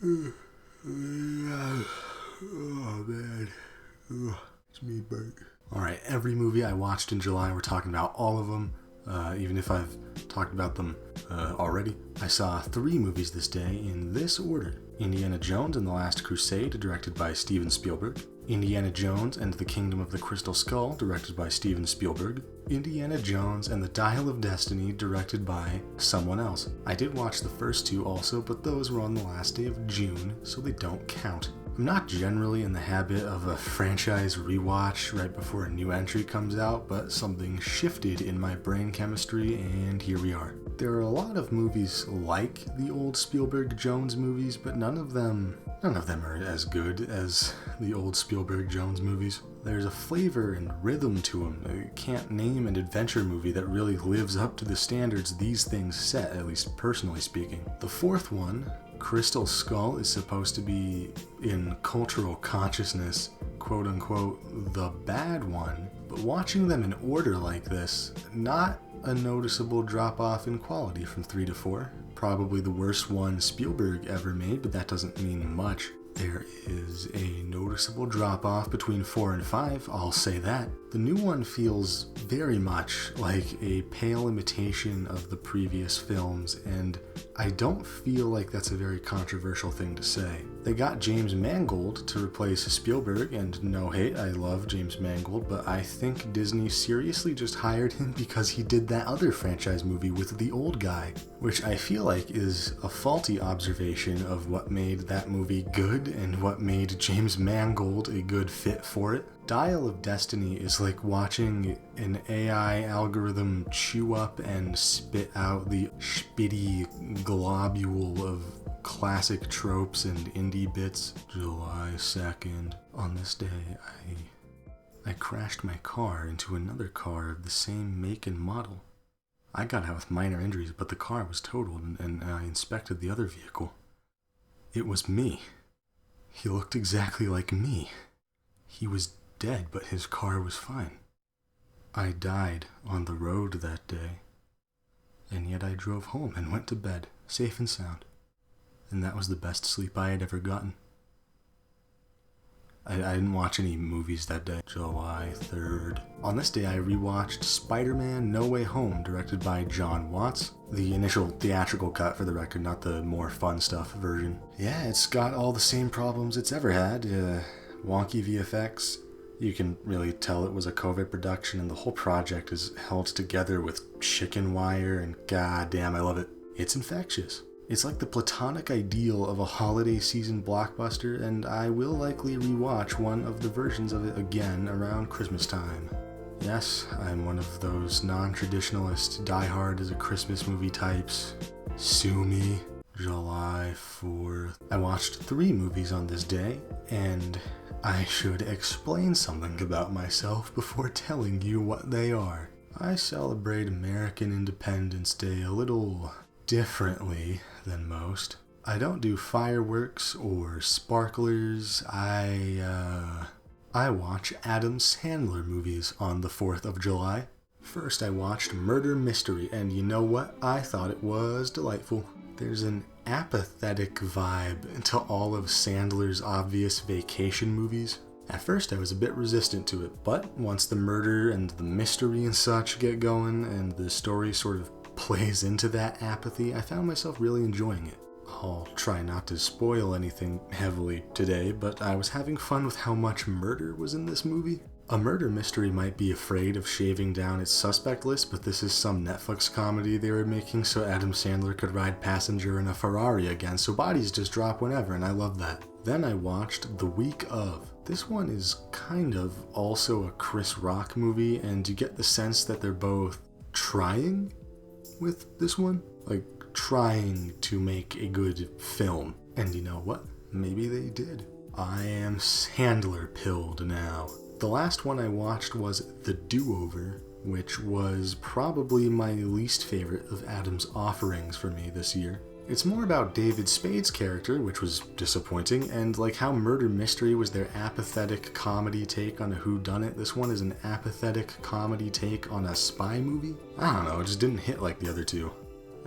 Oh man. It's me, BERT. Alright, every movie I watched in July, we're talking about all of them, even if I've talked about them already. I saw 3 movies this day in this order. Indiana Jones and the Last Crusade, directed by Steven Spielberg. Indiana Jones and the Kingdom of the Crystal Skull, directed by Steven Spielberg. Indiana Jones and the Dial of Destiny, directed by someone else. I did watch the first 2 also, but those were on the last day of June, so they don't count. I'm not generally in the habit of a franchise rewatch right before a new entry comes out, but something shifted in my brain chemistry, and here we are. There are a lot of movies like the old Spielberg Jones movies, but none of them are as good as the old Spielberg Jones movies. There's a flavor and rhythm to them. I can't name an adventure movie that really lives up to the standards these things set, at least personally speaking. The 4th one, Crystal Skull, is supposed to be in cultural consciousness, quote unquote, the bad one, but watching them in order like this, not a noticeable drop off in quality from 3 to 4. Probably the worst one Spielberg ever made, but that doesn't mean much. There is a noticeable drop off between 4 and 5, I'll say that. The new one feels very much like a pale imitation of the previous films, and I don't feel like that's a very controversial thing to say. They got James Mangold to replace Spielberg, and no hate, I love James Mangold, but I think Disney seriously just hired him because he did that other franchise movie with the old guy, which I feel like is a faulty observation of what made that movie good and what made James Mangold a good fit for it. Dial of Destiny is like watching an AI algorithm chew up and spit out the spitty globule of classic tropes and indie bits. July 2nd. On this day, I crashed my car into another car of the same make and model. I got out with minor injuries, but the car was totaled, and I inspected the other vehicle. It was me. He looked exactly like me. He was dead, but his car was fine. I died on the road that day, and yet I drove home and went to bed, safe and sound. And that was the best sleep I had ever gotten. I didn't watch any movies that day. July 3rd. On this day, I rewatched Spider-Man No Way Home, directed by John Watts. The initial theatrical cut, for the record, not the more fun stuff version. Yeah, it's got all the same problems it's ever had. Wonky VFX. You can really tell it was a COVID production, and the whole project is held together with chicken wire, and goddamn, I love it. It's infectious. It's like the platonic ideal of a holiday season blockbuster, and I will likely rewatch one of the versions of it again around Christmas time. Yes, I'm one of those non-traditionalist, die-hard as a Christmas movie types. Sue me. July 4th. I watched 3 movies on this day, and I should explain something about myself before telling you what they are. I celebrate American Independence Day a little differently than most. I don't do fireworks or sparklers. I watch Adam Sandler movies on the 4th of July. First, I watched Murder Mystery, and you know what? I thought it was delightful. There's an apathetic vibe to all of Sandler's obvious vacation movies. At first I was a bit resistant to it, but once the murder and the mystery and such get going and the story sort of plays into that apathy, I found myself really enjoying it. I'll try not to spoil anything heavily today, but I was having fun with how much murder was in this movie. A murder mystery might be afraid of shaving down its suspect list, but this is some Netflix comedy they were making so Adam Sandler could ride passenger in a Ferrari again, so bodies just drop whenever, and I love that. Then I watched The Week Of. This one is kind of also a Chris Rock movie, and you get the sense that they're both trying with this one, like trying to make a good film. And you know what? Maybe they did. I am Sandler pilled now. The last one I watched was The Do-Over, which was probably my least favorite of Adam's offerings for me this year. It's more about David Spade's character, which was disappointing, and like how Murder Mystery was their apathetic comedy take on a whodunit, this one is an apathetic comedy take on a spy movie? I don't know, it just didn't hit like the other two.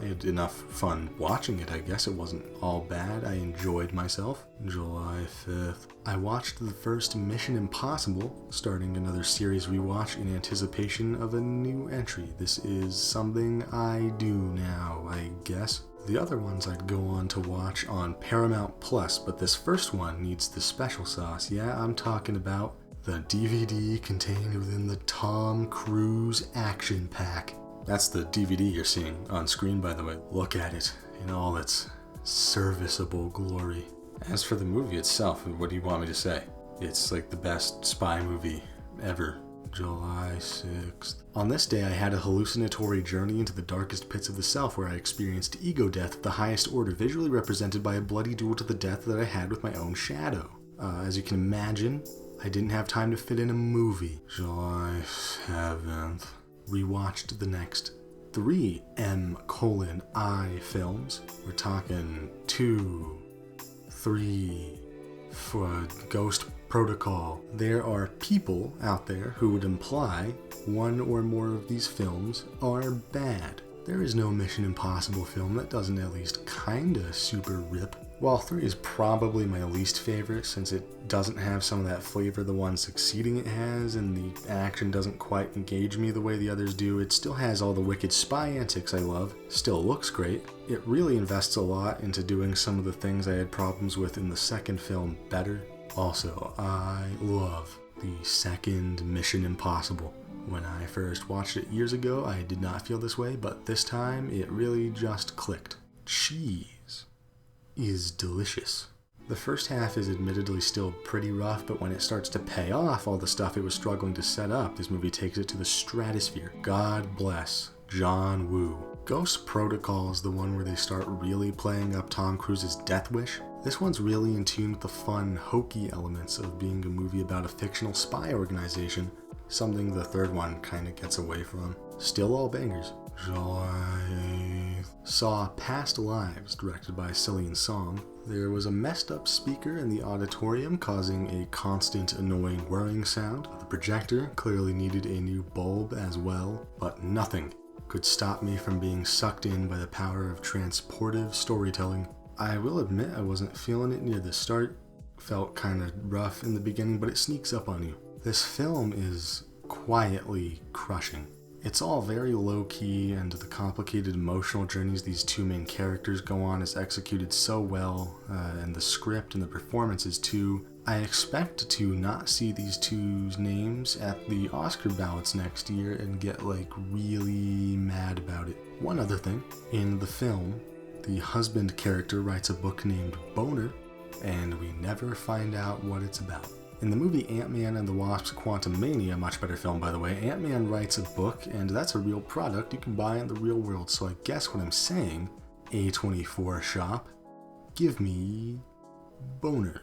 I had enough fun watching it, I guess. It wasn't all bad. I enjoyed myself. July 5th. I watched the first Mission Impossible, starting another series rewatch in anticipation of a new entry. This is something I do now, I guess. The other ones I'd go on to watch on Paramount Plus, but this first one needs the special sauce. Yeah, I'm talking about the DVD contained within the Tom Cruise action pack. That's the DVD you're seeing on screen, by the way. Look at it in all its serviceable glory. As for the movie itself, what do you want me to say? It's like the best spy movie ever. July 6th. On this day, I had a hallucinatory journey into the darkest pits of the self where I experienced ego death of the highest order, visually represented by a bloody duel to the death that I had with my own shadow. As you can imagine, I didn't have time to fit in a movie. July 7th. Rewatched the next 3 M:I films. We're talking 2, 3, for Ghost Protocol. There are people out there who would imply one or more of these films are bad. There is no Mission Impossible film that doesn't at least kinda super rip. While 3 is probably my least favorite since it doesn't have some of that flavor the one succeeding it has, and the action doesn't quite engage me the way the others do, it still has all the wicked spy antics I love, still looks great. It really invests a lot into doing some of the things I had problems with in the second film better. Also, I love the second Mission Impossible. When I first watched it years ago, I did not feel this way, but this time it really just clicked. Cheese is delicious. The first half is admittedly still pretty rough, but when it starts to pay off all the stuff it was struggling to set up, this movie takes it to the stratosphere. God bless John Woo. Ghost Protocol is the one where they start really playing up Tom Cruise's death wish. This one's really in tune with the fun, hokey elements of being a movie about a fictional spy organization, something the third one kind of gets away from. Still all bangers. July 8th. Saw Past Lives, directed by Cillian Song. There was a messed up speaker in the auditorium causing a constant annoying whirring sound. The projector clearly needed a new bulb as well, but nothing could stop me from being sucked in by the power of transportive storytelling. I will admit I wasn't feeling it near the start. Felt kind of rough in the beginning, but it sneaks up on you. This film is quietly crushing. It's all very low-key, and the complicated emotional journeys these two main characters go on is executed so well, and the script and the performances too. I expect to not see these two's names at the Oscar ballots next year and get really mad about it. One other thing, in the film, the husband character writes a book named Boner, and we never find out what it's about. In the movie Ant-Man and the Wasp's Quantumania, much better film by the way, Ant-Man writes a book, and that's a real product you can buy in the real world, so I guess what I'm saying, A24 shop, give me Boner.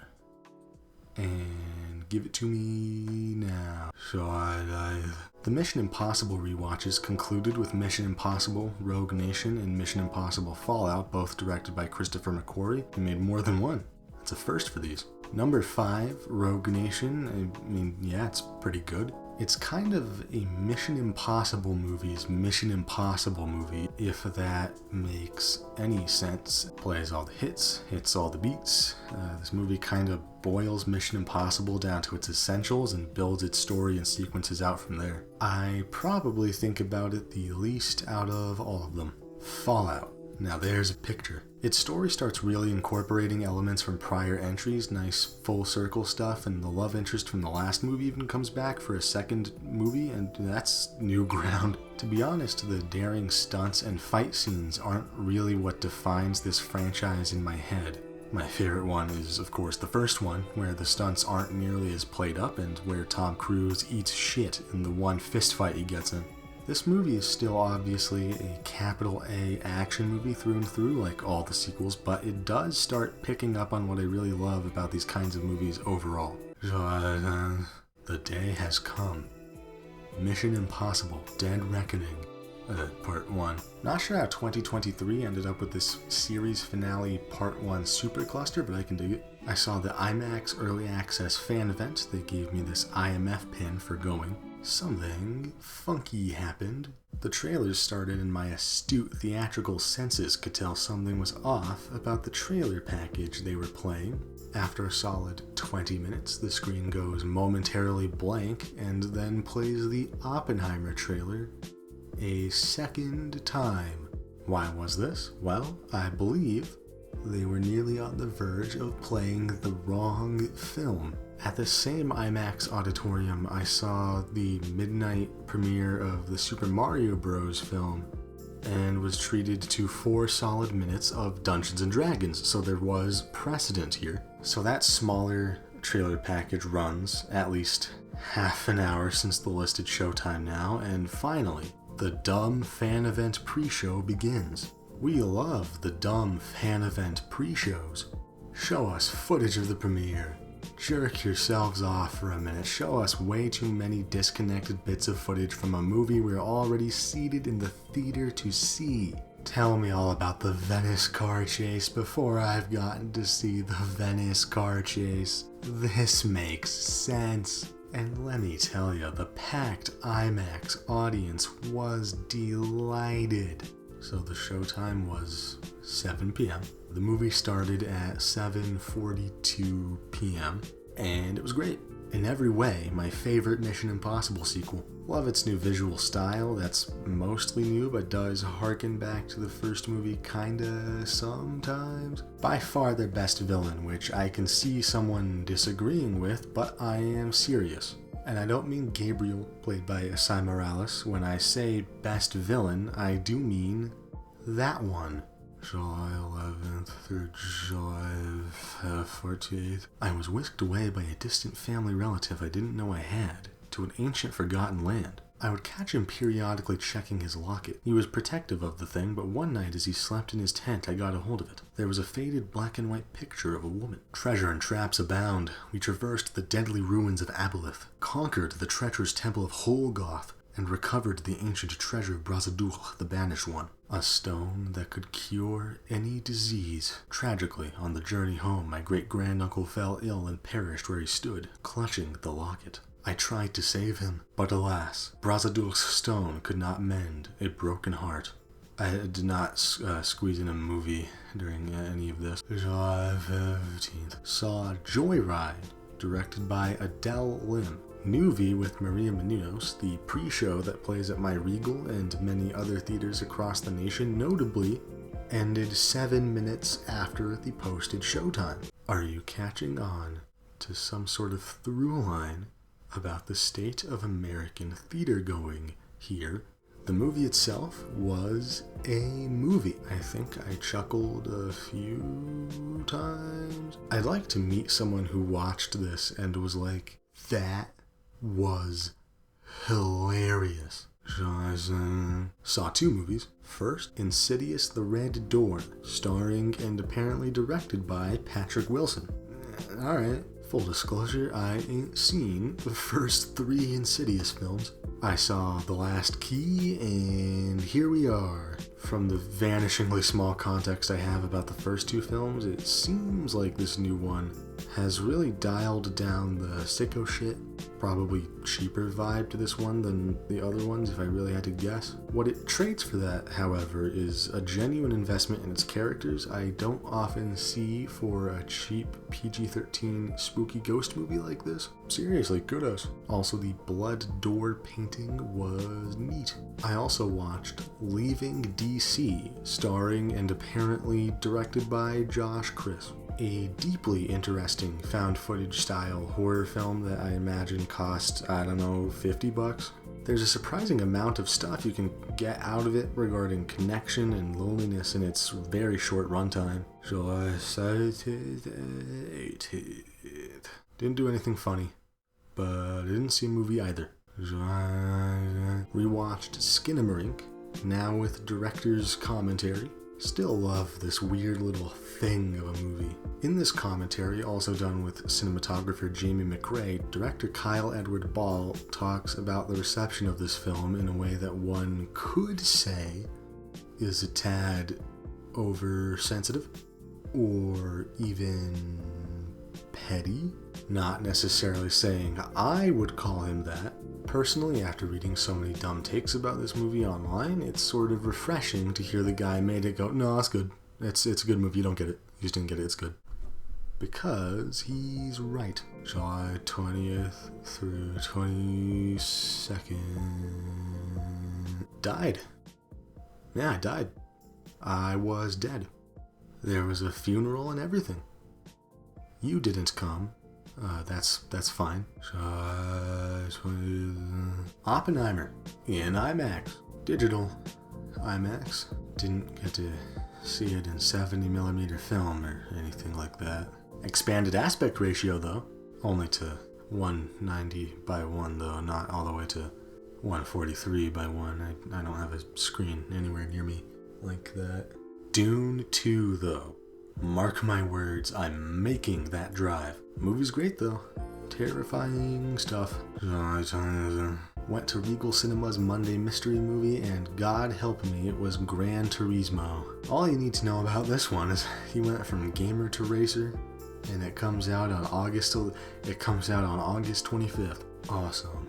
And give it to me now. The Mission Impossible rewatches concluded with Mission Impossible, Rogue Nation, and Mission Impossible Fallout, both directed by Christopher McQuarrie. He made more than one. That's a first for these. Number 5, Rogue Nation. I mean, yeah, it's pretty good. It's kind of a Mission Impossible movie's Mission Impossible movie, if that makes any sense. Plays all the hits all the beats. This movie kind of boils Mission Impossible down to its essentials and builds its story and sequences out from there. I probably think about it the least out of all of them. Fallout. Now there's a picture. Its story starts really incorporating elements from prior entries, nice full circle stuff, and the love interest from the last movie even comes back for a second movie, and that's new ground. To be honest, the daring stunts and fight scenes aren't really what defines this franchise in my head. My favorite one is, of course, the first one, where the stunts aren't nearly as played up and where Tom Cruise eats shit in the one fist fight he gets in. This movie is still obviously a capital A action movie through and through, like all the sequels, but it does start picking up on what I really love about these kinds of movies overall. The day has come. Mission Impossible: Dead Reckoning, Part 1. Not sure how 2023 ended up with this series finale Part 1 supercluster, but I can dig it. I saw the IMAX Early Access fan event. They gave me this IMF pin for going. something funky happened. The trailers started and my astute theatrical senses could tell something was off about the trailer package they were playing. After a solid 20 minutes, the screen goes momentarily blank and then plays the Oppenheimer trailer a second time. Why was this? Well, I believe they were nearly on the verge of playing the wrong film. At the same IMAX auditorium, I saw the midnight premiere of the Super Mario Bros. Film and was treated to 4 solid minutes of Dungeons & Dragons, so there was precedent here. So that smaller trailer package runs at least half an hour since the listed showtime now, and finally, the dumb fan event pre-show begins. We love the dumb fan event pre-shows. Show us footage of the premiere. Jerk yourselves off for a minute. Show us way too many disconnected bits of footage from a movie we're already seated in the theater to see. Tell me all about the Venice car chase before I've gotten to see the Venice car chase. This makes sense. And let me tell you, the packed IMAX audience was delighted. So the showtime was 7 p.m. The movie started at 7:42 p.m. and it was great. In every way, my favorite Mission Impossible sequel. Love its new visual style that's mostly new but does harken back to the first movie kinda sometimes. By far their best villain, which I can see someone disagreeing with, but I am serious. And I don't mean Gabriel, played by Asai Morales. When I say best villain, I do mean that one. July 11th through July 14th. I was whisked away by a distant family relative I didn't know I had, to an ancient forgotten land. I would catch him periodically checking his locket. He was protective of the thing, but one night as he slept in his tent, I got a hold of it. There was a faded black and white picture of a woman. Treasure and traps abound. We traversed the deadly ruins of Aboleth, conquered the treacherous temple of Holgoth, and recovered the ancient treasure of Brazaduch, the Banished One. A stone that could cure any disease. Tragically, on the journey home, my great-granduncle fell ill and perished where he stood, clutching the locket. I tried to save him, but alas, Brazaduch's stone could not mend a broken heart. I did not squeeze in a movie during any of this. July 15th. Saw Joyride, directed by Adele Lim. Newbie with Maria Menounos, the pre-show that plays at my Regal and many other theaters across the nation, notably ended 7 minutes after the posted showtime. Are you catching on to some sort of through line about the state of American theater going here? The movie itself was a movie. I think I chuckled a few times. I'd like to meet someone who watched this and was like, that was hilarious. Saw 2 movies. First, Insidious: The Red Door, starring and apparently directed by Patrick Wilson. Alright, full disclosure, I ain't seen the first 3 Insidious films. I saw The Last Key, and here we are. From the vanishingly small context I have about the first 2 films, it seems like this new one has really dialed down the sicko shit, probably cheaper vibe to this one than the other ones if I really had to guess. What it trades for that, however, is a genuine investment in its characters I don't often see for a cheap PG-13 spooky ghost movie like this. Seriously, kudos. Also, the blood door painting was neat. I also watched Leaving DC, starring and apparently directed by Josh Chris. A deeply interesting found footage style horror film that I imagine cost, $50. There's a surprising amount of stuff you can get out of it regarding connection and loneliness in its very short runtime. July 17th, 18th. Didn't do anything funny, but I didn't see a movie either. Rewatched Skinamarink, now with director's commentary. Still love this weird little thing of a movie. In this commentary, also done with cinematographer Jamie McRae, director Kyle Edward Ball talks about the reception of this film in a way that one could say is a tad oversensitive or even petty. Not necessarily saying I would call him that. Personally, after reading so many dumb takes about this movie online, it's sort of refreshing to hear the guy made it go, no, it's good. It's a good movie. You don't get it. You just didn't get it. It's good. Because he's right. July 20th through 22nd. Died. Yeah, I died. I was dead. There was a funeral and everything. You didn't come. That's fine. Oppenheimer in IMAX. Digital IMAX. Didn't get to see it in 70mm film or anything like that. Expanded aspect ratio though. Only to 190:1 though, not all the way to 143:1. I don't have a screen anywhere near me like that. Dune 2 though. Mark my words, I'm making that drive. Movie's great though. Terrifying stuff. Went to Regal Cinema's Monday Mystery Movie, and God help me, it was Gran Turismo. All you need to know about this one is he went from gamer to racer, and it comes out on August 25th. Awesome.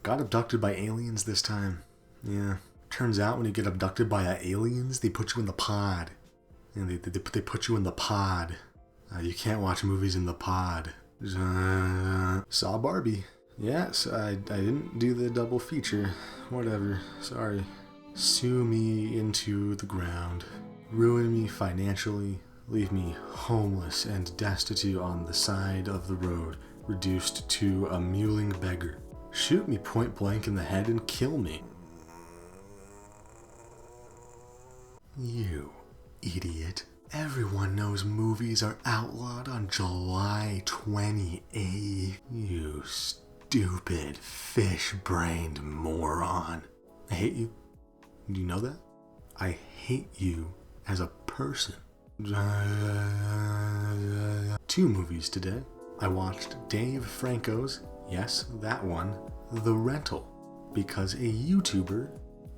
Got abducted by aliens this time. Yeah. Turns out when you get abducted by aliens, they put you in the pod. And they put you in the pod. You can't watch movies in the pod. Saw Barbie. Yes, I didn't do the double feature. Whatever. Sorry. Sue me into the ground. Ruin me financially. Leave me homeless and destitute on the side of the road. Reduced to a mewling beggar. Shoot me point blank in the head and kill me. You idiot. Everyone knows movies are outlawed on July 28th. You stupid fish-brained moron. I hate you. Do you know that? I hate you as a person. 2 movies today. I watched Dave Franco's, yes, that one, The Rental, because a YouTuber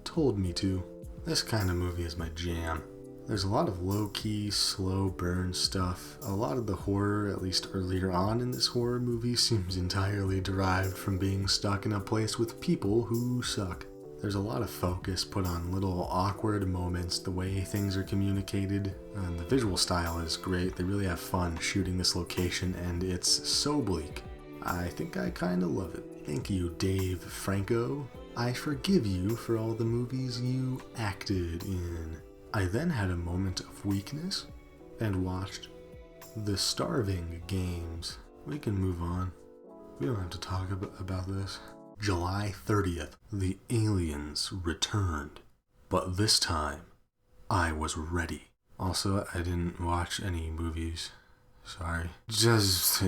told me to. This kind of movie is my jam. There's a lot of low-key, slow burn stuff. A lot of the horror, at least earlier on in this horror movie, seems entirely derived from being stuck in a place with people who suck. There's a lot of focus put on little awkward moments, the way things are communicated, and the visual style is great. They really have fun shooting this location, and it's so bleak. I think I kinda love it. Thank you, Dave Franco. I forgive you for all the movies you acted in. I then had a moment of weakness and watched The Starving Games. We can move on. We don't have to talk about this. July 30th, the aliens returned. But this time, I was ready. Also, I didn't watch any movies. Sorry. Just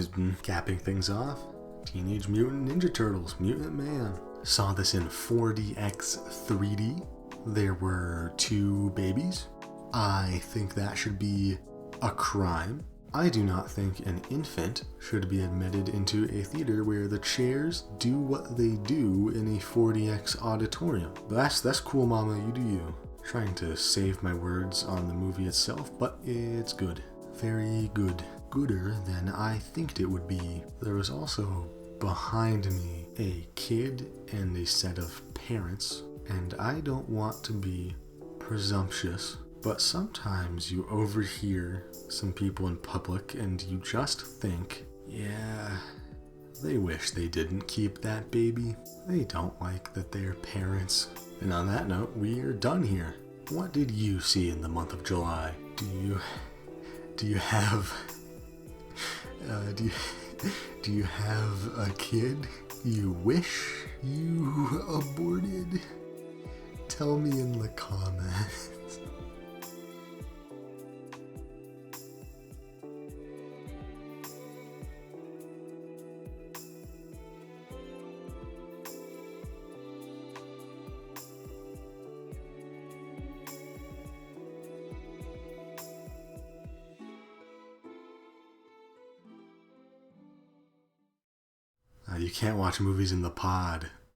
capping things off. Teenage Mutant Ninja Turtles, Mutant Man. Saw this in 4DX 3D. There were 2 babies. I think that should be a crime. I do not think an infant should be admitted into a theater where the chairs do what they do in a 4DX auditorium. But that's cool, mama, you do you. Trying to save my words on the movie itself, but it's good. Very good. Gooder than I thinked it would be. There was also behind me a kid and a set of parents, and I don't want to be presumptuous, but sometimes you overhear some people in public and you just think, yeah, they wish they didn't keep that baby. They don't like that they're parents. And on that note, we are done here. What did you see in the month of July? Do you have a kid you wish you aborted? Tell me in the comments. You can't watch movies in the pod.